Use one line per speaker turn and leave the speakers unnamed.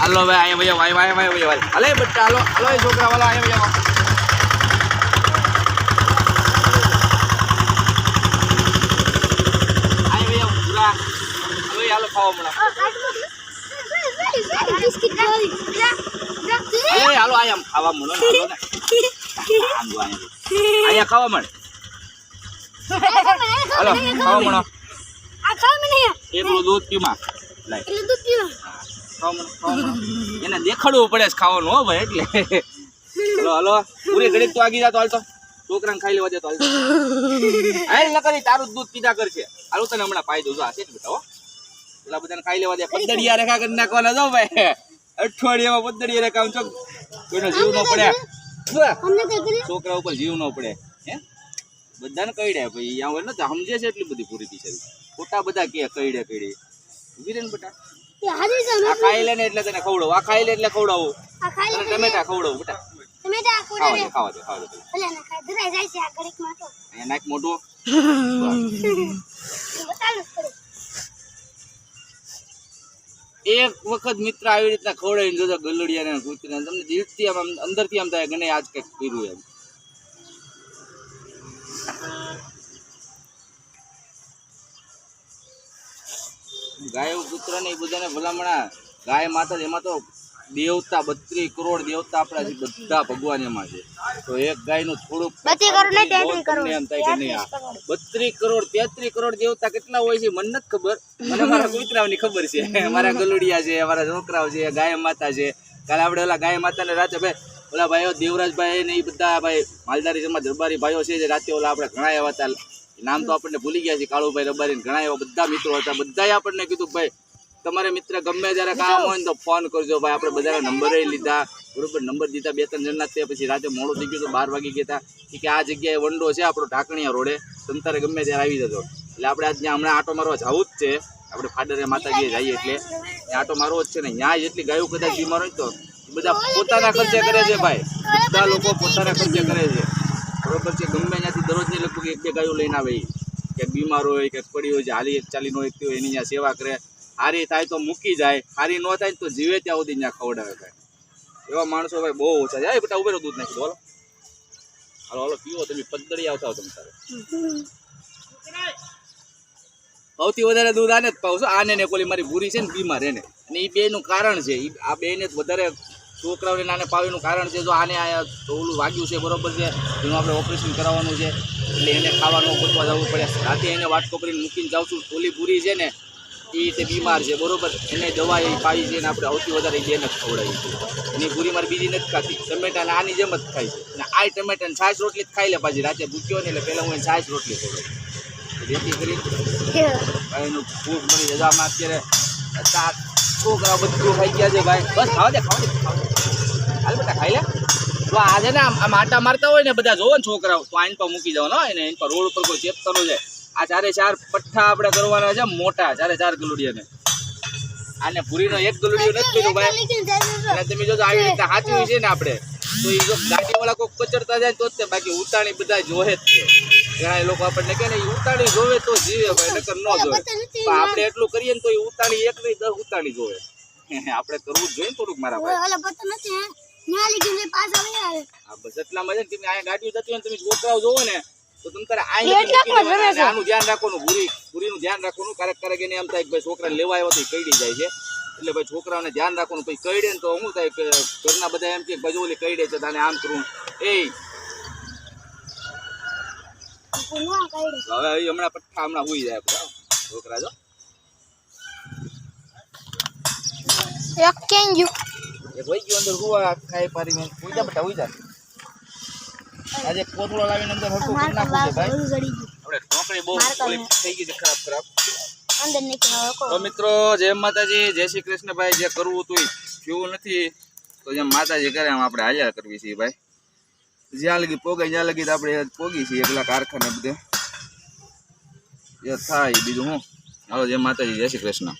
હાલો ભાઈ અહીંયા ભાઈ હાલે બચ્ચા હાલો હાલો એ છોકરા વાળા અહીંયા ભાઈ હાલો ખાવા મળે હાલો આમ ખાવા મળે અહીંયા ખાવા મળે હાલો ખાવા મળો એકલું દૂધ પીમાં એને દેખાડવું પડે ખાવાનું હો ભાઈ એટલે હલો હલો પૂરી ઘડીક તો આગી જાતો હાલતો છોકરાને ખાઈ લેવા દે તો હાલતો હાલ ન કરી તારું દૂધ પીધા કરશે હાલો તને હમણાં પાઈ દઉં છે જ બેટા હો પેલા બધાને ખાઈ લેવા દે પદ્દડિયા રેખા કરી નાખવાના જો ભાઈ અઠવાડિયામાં પદ્દડિયા રેખા આમ ચોક કોઈનો જીવ ન પડે છોકરા ઉપર જીવ ન પડે હે બધાને કઈડે ભાઈ અહીંયા ને સમજે છે એટલી બધી પૂરી પીછે ખોટા બધા કે કઈડે ઉભી રે ને બેટા આ ખાઈ લે ને એટલે તને ખવડાવું આ ખાઈ લે એટલે ખવડાવું ટમેટા ખવડાવું બેટા ખાવા દે અહીંયા નાખ મોટું એક વખત મિત્ર આવી રીતના ખવડાવીને જોજો ગલુડિયા ને કૂતરીને તમને દિલથી આમ અંદરથી આમ થાય ગણે આજ કંઈક કર્યું એમ ગાય પુત્ર ને એ બધાને ભલામણા ગાય માતા એમાં તો દેવતા 32 કરોડ દેવતા આપણા બધા ભગવાન એમાં છે તો એક ગાય નું થોડુંક 32 કરોડ એમ થાય કે નહીં 32 કરોડ 33 કરોડ દેવતા કેટલા હોય છે મને નથી ખબર મને મારા કૂતરાઓની ખબર છે મારા ગલુડિયા છે મારા છોકરાઓ છે ગાય માતા છે કાલે આપણે ઓલા ગાય માતાને રાતે ભાઈ ઓલા ભાઈઓ દેવરાજભાઈ ને એ બધા ભાઈ માલધારી સમાજ રબારી ભાઈઓ છે જે રાતે ઓલા આપણે ઘણા એવા હતા નામ તો આપણને ભૂલી ગયા છે કાળુભાઈ રબારી ઘણા એવા બધા મિત્રો હતા બધાએ આપણને કીધું ભાઈ તમારે મિત્ર ગમે જ્યારે કામ હોય ને તો ફોન કરજો ભાઈ આપણે બધાના નંબર લીધા બરોબર નંબર દીધા 2-3 જણના તે પછી રાતે મોડું થઈ ગયું તો 12 વાગી ગયા હતા કે આ જગ્યાએ વંડો છે આપણો ઢાકણીયા રોડે તંતારે ગમે ત્યારે આવી જતો એટલે આપણે આજ ત્યાં હમણાં આટો મારવા જવું જ છે આપણે ફાડરે માતાજીએ જઈએ એટલે આટો મારવો જ છે ને ત્યાં જેટલી ગાયો કદાચ બીમાર હોય તો બધા પોતાના ખર્ચે કરે છે ભાઈ બધા લોકો પોતાના ખર્ચે કરે છે બરોબર છે ગમે ત્યાંથી દરરોજની લગભગ 1-2 ગાયો લઈને આવે ક્યાંક બીમાર હોય ક્યાંક પડી હોય છે હાલી ચાલી નો એક એની ત્યાં સેવા કરે હારી થાય તો મૂકી જાય હારી ન થાય તો જીવે ત્યાં સુધી ત્યાં ખવડાવે ભાઈ એવા માણસો ભાઈ બહુ ઓછા છે બેટા ઉભેરો દૂધ નાખી દો હાલો હાલો હાલો પીવો તમે પદ્દડી આવતા હો તમે તારે સૌથી વધારે દૂધ આને જ પાવશો આને ને કોલી મારી ભૂરી છે ને બીમાર એને અને એ બેનું કારણ છે આ બેને વધારે છોકરાઓને નાને પાવીનું કારણ છે જો આને ઓલું વાગ્યું છે બરોબર છે જેનું આપણે ઓપરેશન કરાવવાનું છે એટલે એને ખાવાનું ગોતવા જવું પડે રાતે એને વાટકો કરીને મૂકીને જાઉં છું ઓલી ભૂરી છે ને એ તે બીમાર છે બરોબર એને દવા એ પાવી છે ને આપણે સૌથી વધારે બેને જ ખવડાવી છે એની ભૂરી મારી બીજી નથી ખાતી ટમેટાને આની જેમ જ ખાય છે અને આ ટમેટાને છાશ રોટલી જ ખાઈ લે પાછી રાતે ભૂખ્યો ને એટલે પહેલાં હું એને છાશ રોટલી ખવડાવું જેથી કરી એનું ભૂખ મળી જાય આમાં અત્યારે છોકરા બધું ખાઈ ગયા છે ભાઈ બસ ખાવા દે હાલ બેટા ખાઈ લે તો આજે ને આમ આટા મારતા હોય ને બધા જોવો ને છોકરાઓ તો આઈન પર મૂકી જવાનો હોય ને એન પર રોડ ઉપર કોઈ ચેપતરો છે આ 4 પઠ્ઠા આપણે કરવાના છે મોટા 4 ગલુડિયાને આને પૂરીનો એક ગલુડિયો નથી કર્યો ભાઈ અને તમે જો આવી રીતે સાચવી છે ને આપણે તો એ જો ગાડીવાળા કોઈ કચરતા જાય તો જ તે બાકી ઉતાણી બધા જોવે જ છે ઘણા લોકો આપણને કહે ને એ ઉતાણી જોવે તો જીવે ભાઈ નકર ન જોવે પણ આપણે એટલું કરીએ ને તો એ ઉતાણી એક નહીં 10 ઉતાણી જોવે આપણે કરવું જ જોઈએ ને થોડુંક મારા ભાઈ બસ એટલામાં છે ને તમે અહીંયા ગાડીઓ જતી હોય ને તમે છોકરાઓ જોવો ને તો તમે તારે આનું ધ્યાન રાખવાનું ભૂરીનું ધ્યાન રાખવાનું ક્યારેક એને એમ થાય કે ભાઈ છોકરાને લેવા આવ્યો તો કઈડી જાય છે એટલે ભાઈ છોકરાઓને ધ્યાન રાખવાનું પછી કઈડે ને તો શું થાય કે ઘરના બધા એમ કે ભાઈ ઓલી કઈડે છે તાને આમ કરવું એ હવે હમણાં પઠ્ઠા હમણાં હોઈ જાય બધા છોકરા જો એક વઈ ગયો અંદર હુવા ખાઈ પારીને હોઈ જા બેટા હોઈ જા આજે કોથળો લાવીને અંદર હરખું કરી નાખું છે ભાઈ આપણે ઢોકળી બહુ થઈ ગઈ છે ખરાબ અંદર નીકળો તો મિત્રો જય માતાજી જય શ્રી કૃષ્ણ ભાઈ જે કરવું હતું જેવું નથી તો જેમ માતાજી કરે એમ આપણે હાજર કરવી છે ભાઈ જ્યાં લગી પોગાય જ્યાં લગી આપણે પોગી છીએ પેલા કારખાને બધે એ થાય બીજું હું હાલો જય માતાજી જય શ્રી કૃષ્ણ